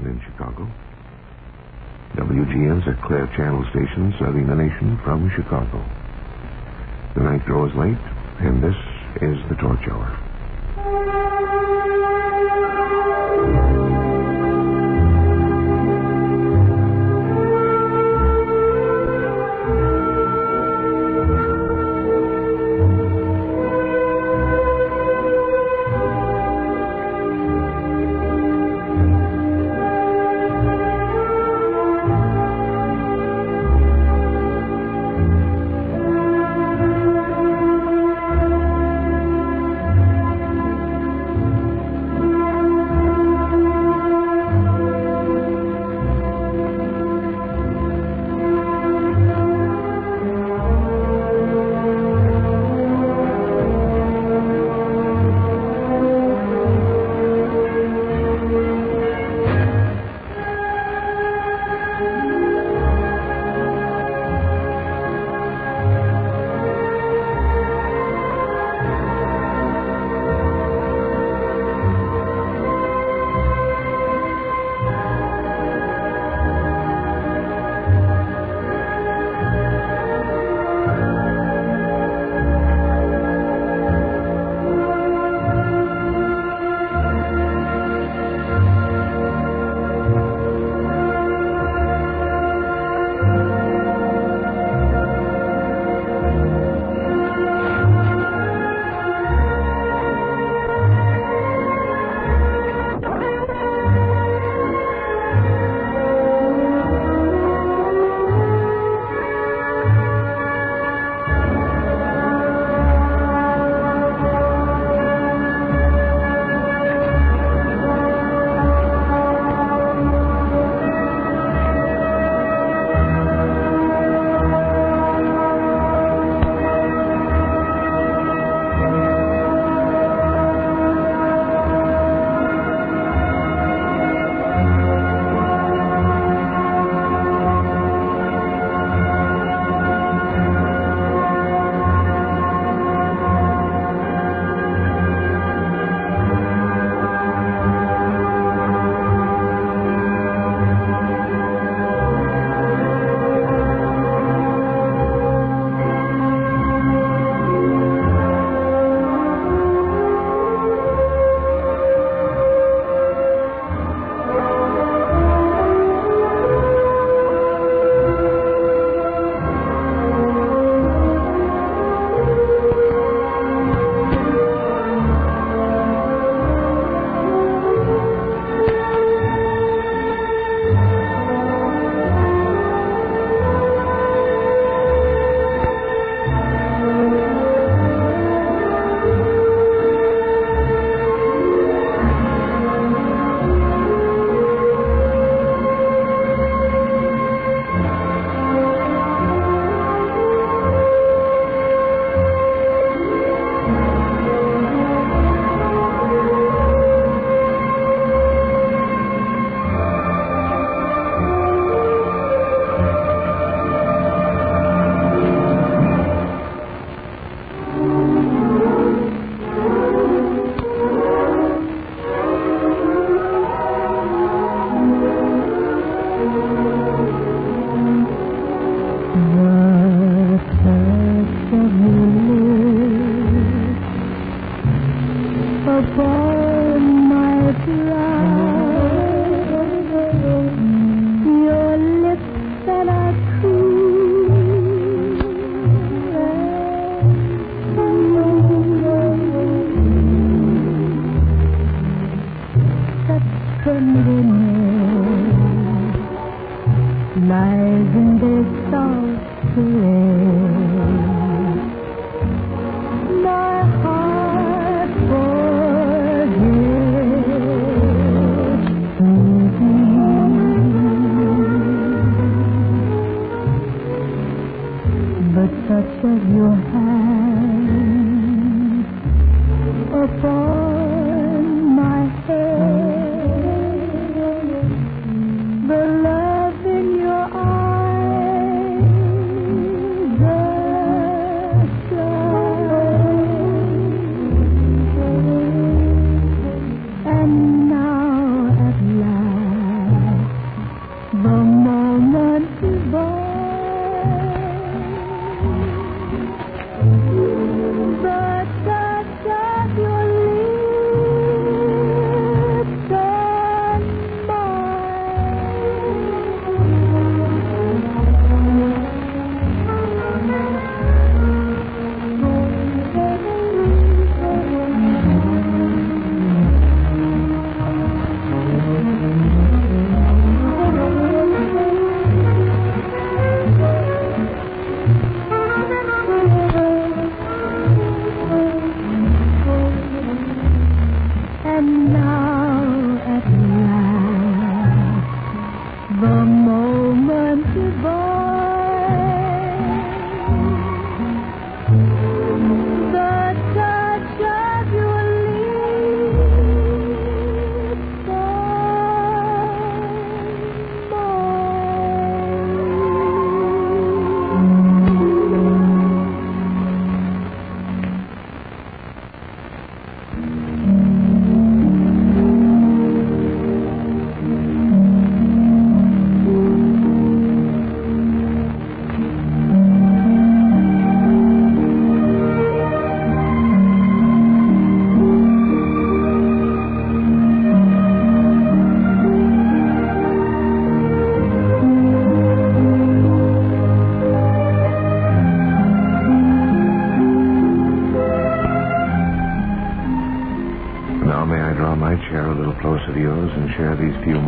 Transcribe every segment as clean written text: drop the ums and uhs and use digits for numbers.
station in Chicago. WGN's a Clear Channel station serving the nation from Chicago. The night grows late, and this is the Torch Hour.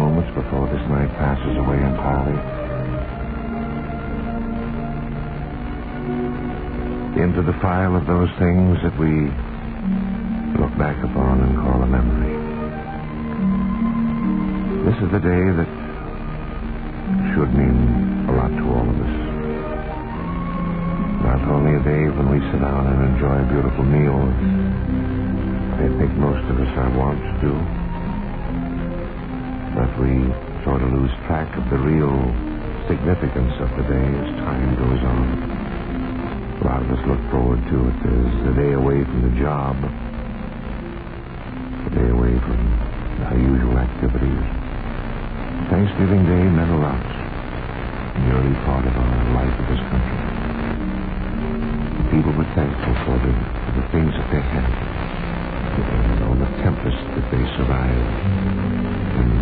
moments before this night passes away entirely. Into the file of those things that we look back upon and call a memory. This is the day that should mean a lot to all of us. Not only a day when we sit down and enjoy a beautiful meal, I think most of us are wont to do, but we sort of lose track of the real significance of the day as time goes on. A lot of us look forward to it as the day away from the job, the day away from our usual activities. Thanksgiving Day meant a lot in the early part of our life of this country. People were thankful for the things that they had, and all the tempests that they survived, and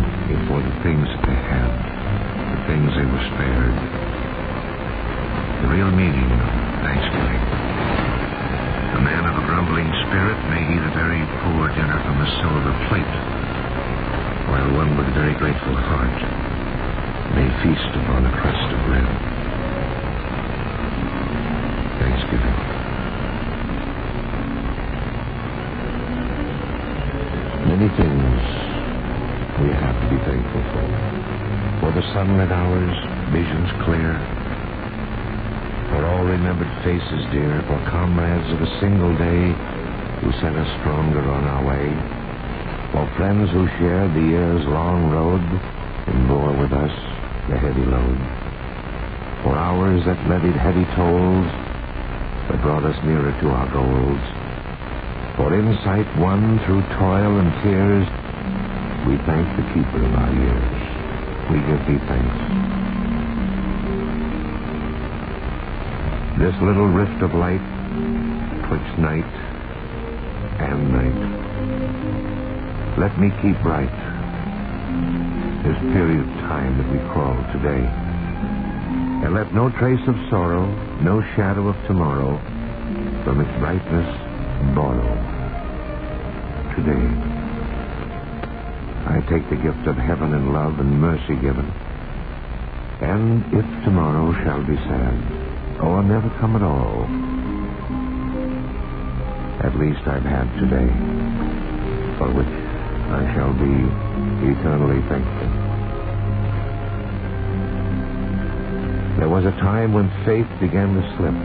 for the things that they had, the things they were spared. The real meaning of Thanksgiving. A man of a grumbling spirit may eat a very poor dinner from a silver plate, while one with a very grateful heart may feast upon a crust of bread. Thanksgiving. Many things we have to be thankful for the sunlit hours, visions clear, for all remembered faces dear, for comrades of a single day who sent us stronger on our way, for friends who shared the year's long road and bore with us the heavy load, for hours that levied heavy tolls that brought us nearer to our goals, for insight won through toil and tears. We thank the keeper of our years. We give thee thanks. This little rift of light twixt night and night, let me keep bright this period of time that we call today, and let no trace of sorrow, no shadow of tomorrow from its brightness borrow today. I take the gift of heaven and love and mercy given, and if tomorrow shall be sad, or never come at all, at least I've had today, for which I shall be eternally thankful. There was a time when faith began to slip,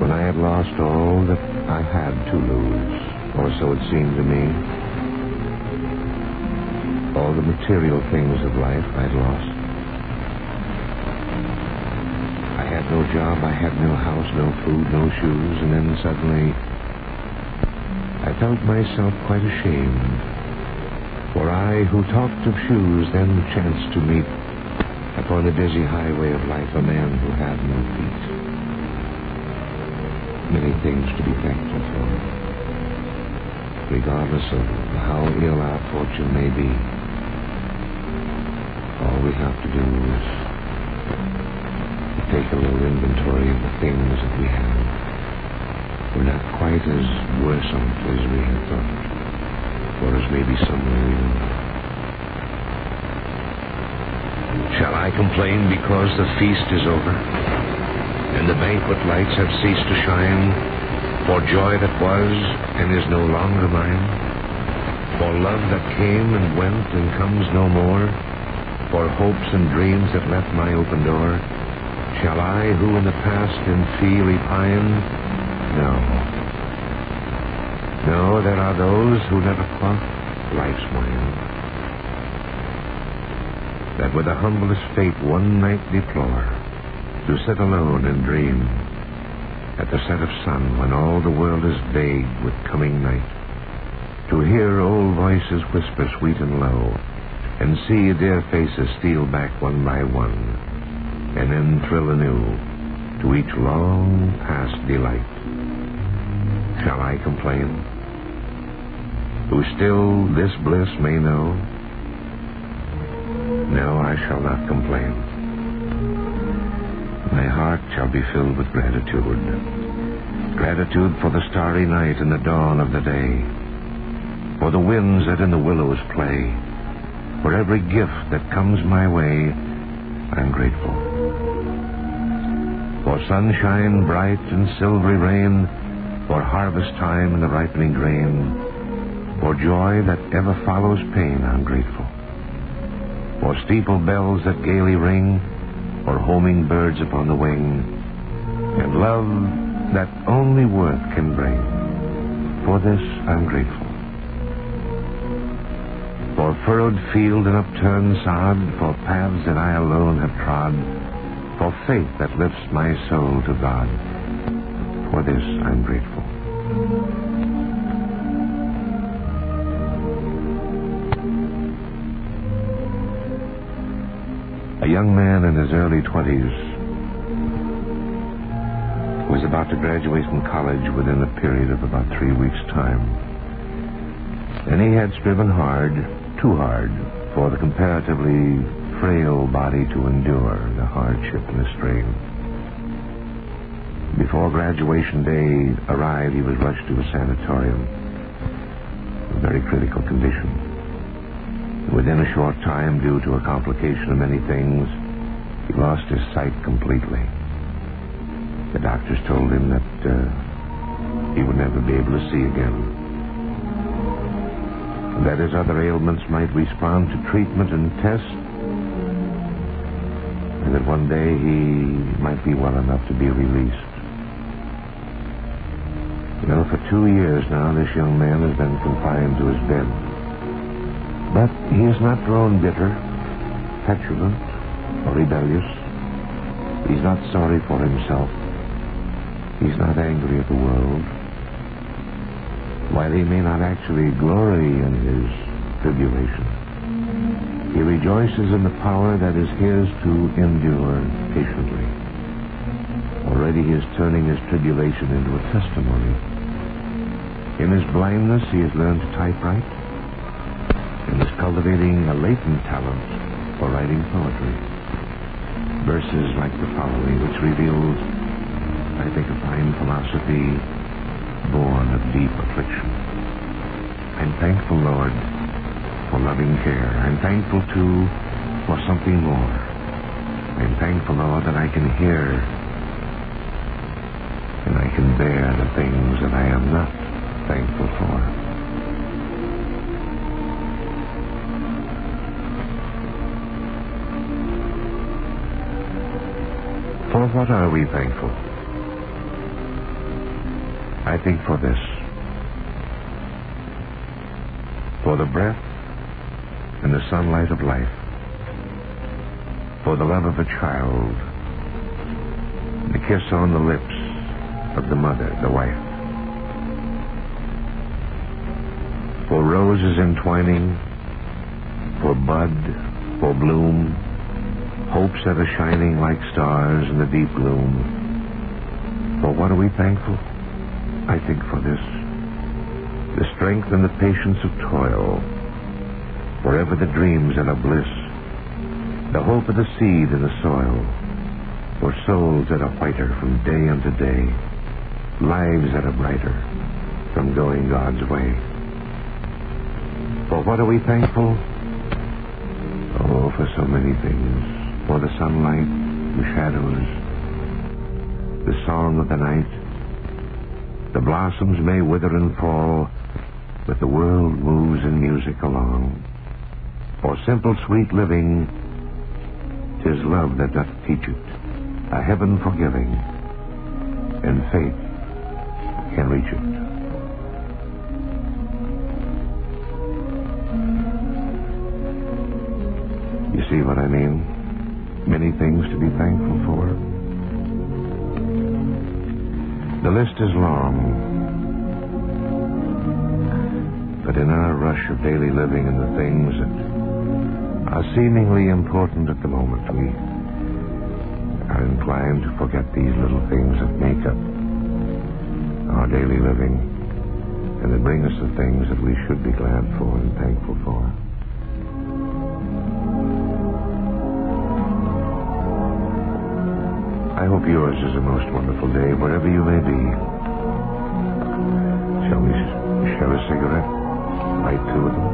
when I had lost all that I had to lose, or so it seemed to me. All the material things of life I'd lost. I had no job, I had no house, no food, no shoes, and then suddenly I felt myself quite ashamed, for I, who talked of shoes, then chanced to meet upon the busy highway of life a man who had no feet. Many things to be thankful for, regardless of how ill our fortune may be. All we have to do is to take a little inventory of the things that we have. We're not quite as worse off as we had thought, or as maybe somewhere even. Shall I complain because the feast is over, and the banquet lights have ceased to shine, for joy that was and is no longer mine, for love that came and went and comes no more, for hopes and dreams that left my open door? Shall I, who in the past in fee repine? No. No, there are those who never quaff life's wine, that with the humblest fate one night deplore, to sit alone and dream at the set of sun when all the world is vague with coming night, to hear old voices whisper sweet and low, and see dear faces steal back one by one, and then thrill anew to each long past delight. Shall I complain, who still this bliss may know? No, I shall not complain. My heart shall be filled with gratitude. Gratitude for the starry night and the dawn of the day. for the winds that in the willows play, for every gift that comes my way, I'm grateful. For sunshine bright and silvery rain, for harvest time and the ripening grain, for joy that ever follows pain, I'm grateful. For steeple bells that gaily ring, for homing birds upon the wing, and love that only worth can bring. For this I'm grateful. For furrowed field and upturned sod, for paths that I alone have trod, for faith that lifts my soul to God. For this I'm grateful. A young man in his early 20s was about to graduate from college within a period of about 3 weeks' time. And he had striven hard, too hard, for the comparatively frail body to endure the hardship and the strain. Before graduation day arrived, he was rushed to a sanatorium in very critical condition. Within a short time, due to a complication of many things, he lost his sight completely. The doctors told him that he would never be able to see again. That his other ailments might respond to treatment and test, and that one day he might be well enough to be released. Well, for 2 years now, this young man has been confined to his bed. But he has not grown bitter, petulant, or rebellious. He's not sorry for himself. He's not angry at the world. While he may not actually glory in his tribulation, he rejoices in the power that is his to endure patiently. Already he is turning his tribulation into a testimony. In his blindness, he has learned to typewrite and is cultivating a latent talent for writing poetry. Verses like the following, which reveals, I think, a fine philosophy born of deep affliction. I'm thankful, Lord, for loving care. I'm thankful, too, for something more. I'm thankful, Lord, that I can hear and I can bear the things that I am not thankful for. For what are we thankful? I think for this. For the breath and the sunlight of life. For the love of a child. The kiss on the lips of the mother, the wife. For roses entwining. For bud, for bloom. Hopes that are shining like stars in the deep gloom. For what are we thankful? I think for this, the strength and the patience of toil, forever the dreams and a bliss, the hope of the seed in the soil, for souls that are whiter from day unto day, lives that are brighter from going God's way. For what are we thankful? Oh, for so many things, for the sunlight, the shadows, the song of the night. The blossoms may wither and fall, but the world moves in music along. For simple, sweet living, 'tis love that doth teach it, a heaven forgiving, and faith can reach it. You see what I mean? Many things to be thankful for. The list is long, but in our rush of daily living and the things that are seemingly important at the moment, we are inclined to forget these little things that make up our daily living and that bring us the things that we should be glad for and thankful for. I hope yours is a most wonderful day, wherever you may be. Shall we share a cigarette? right to them.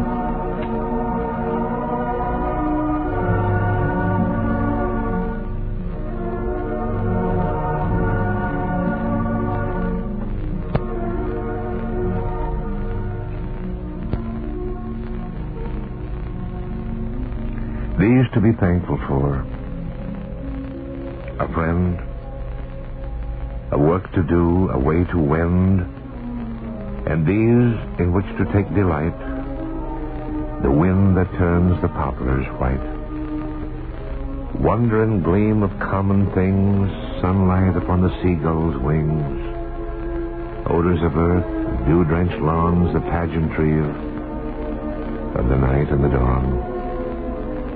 These to be thankful for: a friend, a work to do, a way to wend, and these in which to take delight, the wind that turns the poplars white, wonder and gleam of common things, sunlight upon the seagull's wings, odors of earth, dew-drenched lawns, the pageantry of the night and the dawn,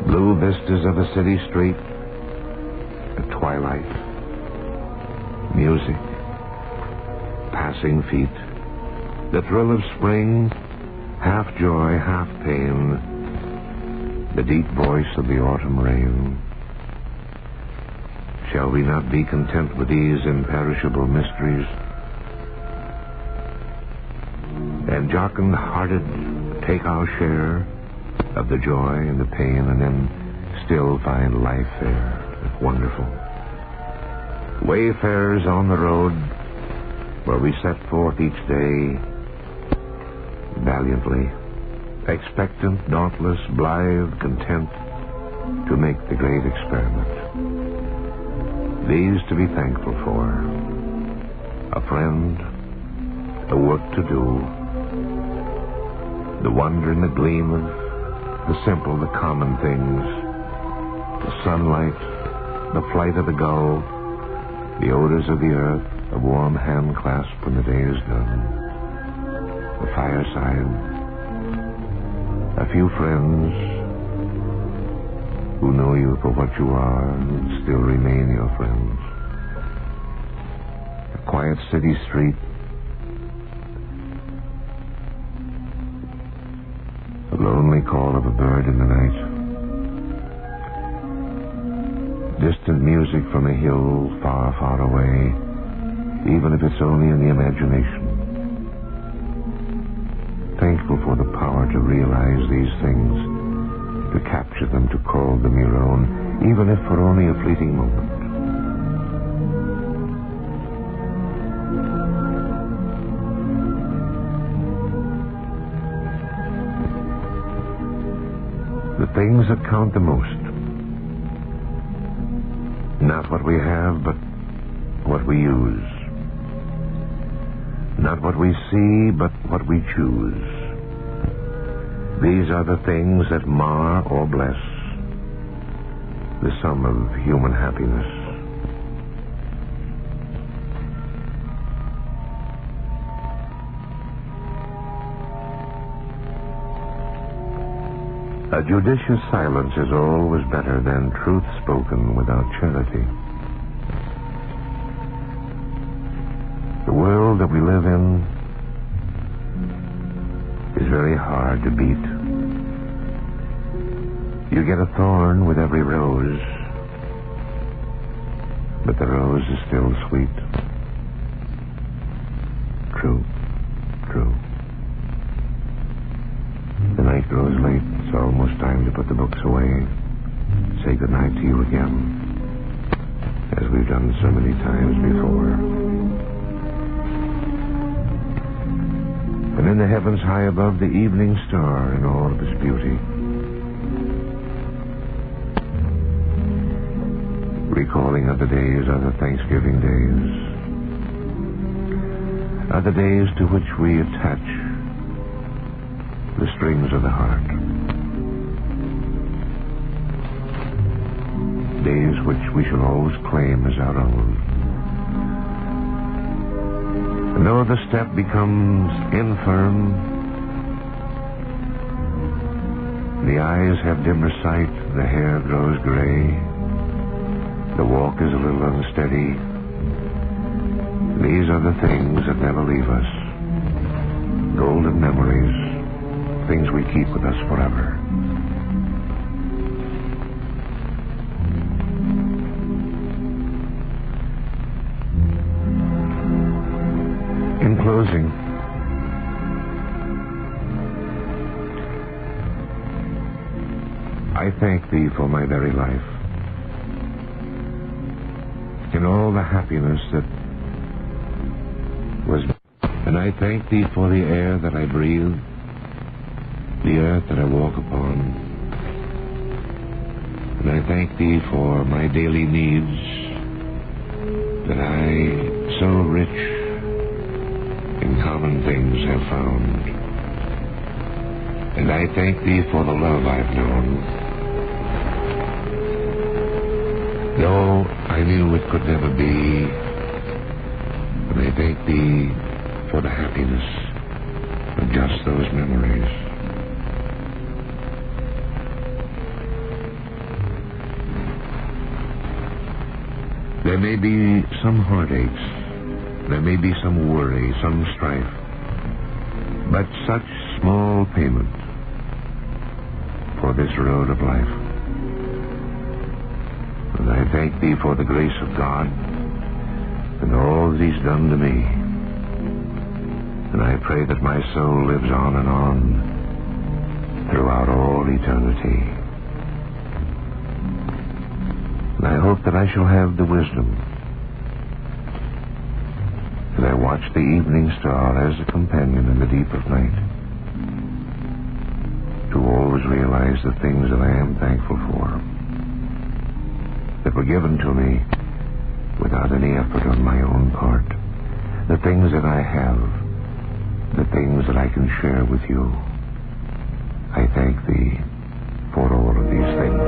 blue vistas of a city street, at twilight, music, passing feet, the thrill of spring, half joy, half pain, the deep voice of the autumn rain. Shall we not be content with these imperishable mysteries? And jocund-hearted take our share of the joy and the pain, and then still find life fair, wonderful. Wayfarers on the road where we set forth each day, valiantly, expectant, dauntless, blithe, content to make the great experiment. These to be thankful for: a friend, a work to do, the wonder and the gleam of the simple, the common things, the sunlight, the flight of the gull, the odors of the earth, a warm hand clasp when the day is done, the fireside, a few friends who know you for what you are and still remain your friends, a quiet city street, the lonely call of a bird in the night, distant music from a hill far, far away, even if it's only in the imagination. Thankful for the power to realize these things, to capture them, to call them your own, even if for only a fleeting moment. The things that count the most, not what we have, but what we use. Not what we see, but what we choose. These are the things that mar or bless the sum of human happiness. A judicious silence is always better than truth spoken without charity. The world that we live in is very hard to beat. You get a thorn with every rose, but the rose is still sweet. True, true. The night grows late. It's almost time to put the books away. Say goodnight to you again, as we've done so many times before. And in the heavens high above, the evening star in all of its beauty, recalling other days, other Thanksgiving days, other days to which we attach the strings of the heart, days which we shall always claim as our own. And though the step becomes infirm, the eyes have dimmer sight, the hair grows gray, the walk is a little unsteady, these are the things that never leave us. Golden memories, things we keep with us forever. In closing, I thank thee for my very life, in all the happiness that was. And I thank thee for the air that I breathe, the earth that I walk upon. And I thank thee for my daily needs that I, so rich in common things, have found. And I thank thee for the love I've known, though I knew it could never be. And I thank thee for the happiness of just those memories. There may be some heartaches, there may be some worry, some strife, but such small payment for this road of life. And I thank thee for the grace of God and all that he's done to me. And I pray that my soul lives on and on throughout all eternity. And I hope that I shall have the wisdom, as I watch the evening star as a companion in the deep of night, to always realize the things that I am thankful for, that were given to me without any effort on my own part, the things that I have, the things that I can share with you. I thank thee for all of these things.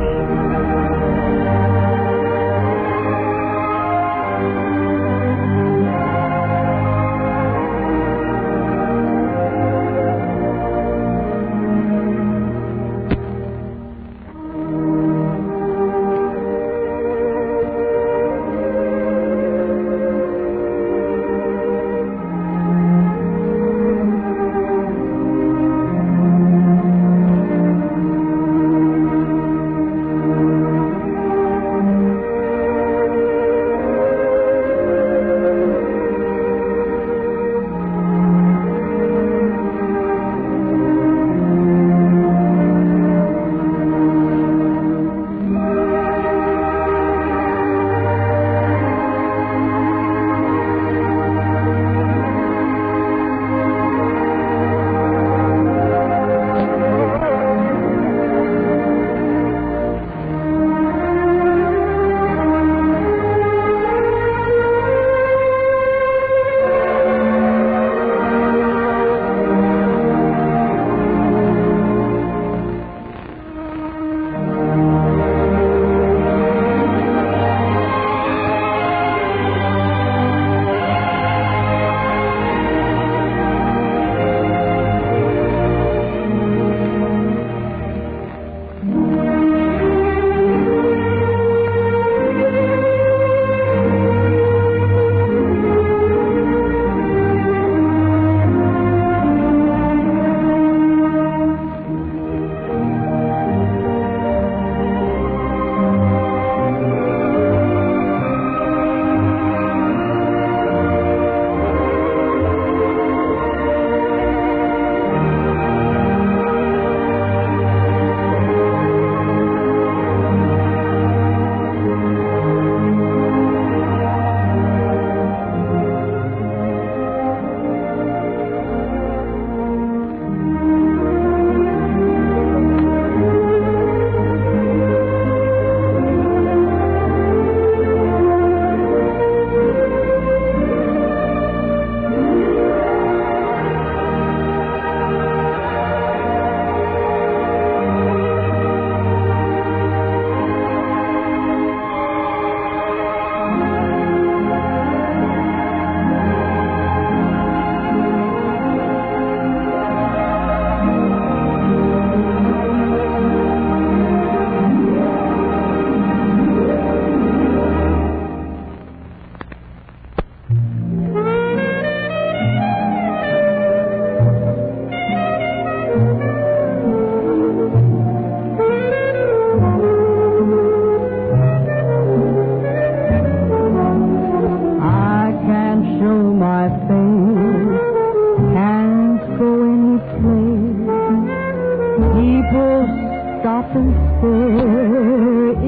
often say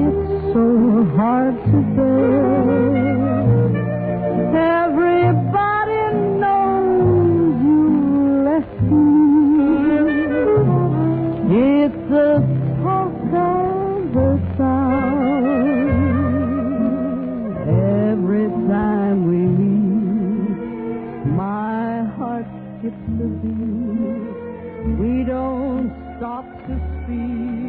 it's so hard to bear. Everybody knows you left me. It's the talk of the sound. Every time we meet, my heart skips a beat. We don't stop to speak.